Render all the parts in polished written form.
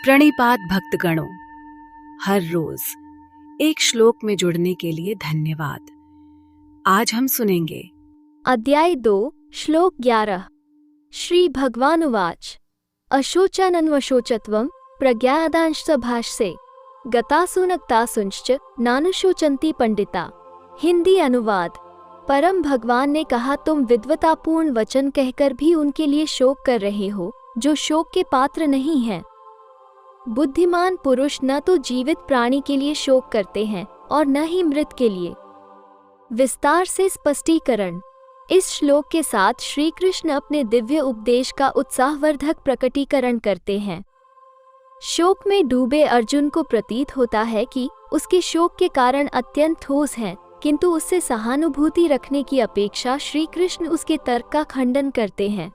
प्रणिपात भक्तगणों, हर रोज एक श्लोक में जुड़ने के लिए धन्यवाद। आज हम सुनेंगे अध्याय 2 श्लोक 11। श्री भगवानुवाच अशोचनन्वशोचत्वं प्रज्ञादांश्च भाष्ये गतासुनक्तासुंश्च नानुशोचन्ति पंडिता। हिंदी अनुवाद। परम भगवान ने कहा, तुम विद्वतापूर्ण वचन कहकर भी उनके लिए शोक कर रहे हो जो शोक के पात्र नहीं हैं। बुद्धिमान पुरुष न तो जीवित प्राणी के लिए शोक करते हैं और न ही मृत के लिए। विस्तार से स्पष्टीकरण। इस श्लोक के साथ श्री कृष्ण अपने दिव्य उपदेश का उत्साहवर्धक प्रकटीकरण करते हैं। शोक में डूबे अर्जुन को प्रतीत होता है कि उसके शोक के कारण अत्यंत ठोस हैं, किंतु उससे सहानुभूति रखने की अपेक्षा श्री कृष्ण उसके तर्क का खंडन करते हैं।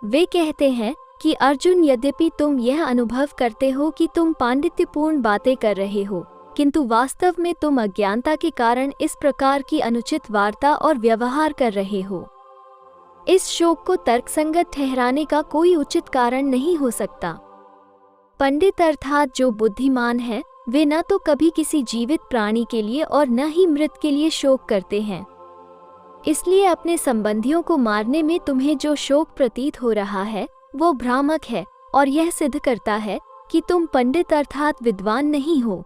वे कहते हैं कि अर्जुन, यद्यपि तुम यह अनुभव करते हो कि तुम पांडित्यपूर्ण बातें कर रहे हो, किंतु वास्तव में तुम अज्ञानता के कारण इस प्रकार की अनुचित वार्ता और व्यवहार कर रहे हो। इस शोक को तर्कसंगत ठहराने का कोई उचित कारण नहीं हो सकता। पंडित अर्थात जो बुद्धिमान है, वे न तो कभी किसी जीवित प्राणी के लिए और न ही मृत के लिए शोक करते हैं। इसलिए अपने संबंधियों को मारने में तुम्हें जो शोक प्रतीत हो रहा है वो भ्रामक है और यह सिद्ध करता है कि तुम पंडित अर्थात विद्वान नहीं हो।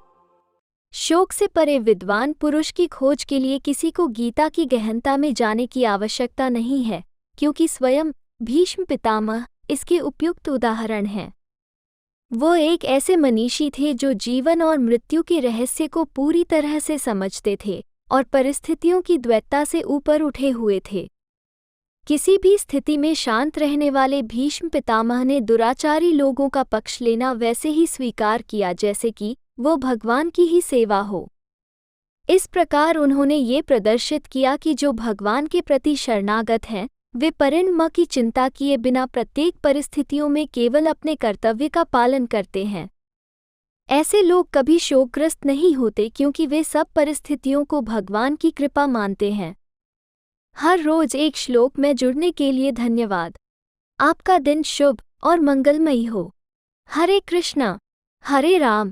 शोक से परे विद्वान पुरुष की खोज के लिए किसी को गीता की गहनता में जाने की आवश्यकता नहीं है, क्योंकि स्वयं भीष्म पितामह इसके उपयुक्त उदाहरण हैं। वो एक ऐसे मनीषी थे जो जीवन और मृत्यु के रहस्य को पूरी तरह से समझते थे और परिस्थितियों की द्वैतता से ऊपर उठे हुए थे। किसी भी स्थिति में शांत रहने वाले भीष्म पितामह ने दुराचारी लोगों का पक्ष लेना वैसे ही स्वीकार किया जैसे कि वो भगवान की ही सेवा हो। इस प्रकार उन्होंने ये प्रदर्शित किया कि जो भगवान के प्रति शरणागत हैं, वे परिणाम की चिंता किए बिना प्रत्येक परिस्थितियों में केवल अपने कर्तव्य का पालन करते हैं। ऐसे लोग कभी शोकग्रस्त नहीं होते, क्योंकि वे सब परिस्थितियों को भगवान की कृपा मानते हैं। हर रोज एक श्लोक में जुड़ने के लिए धन्यवाद। आपका दिन शुभ और मंगलमयी हो। हरे कृष्णा, हरे राम,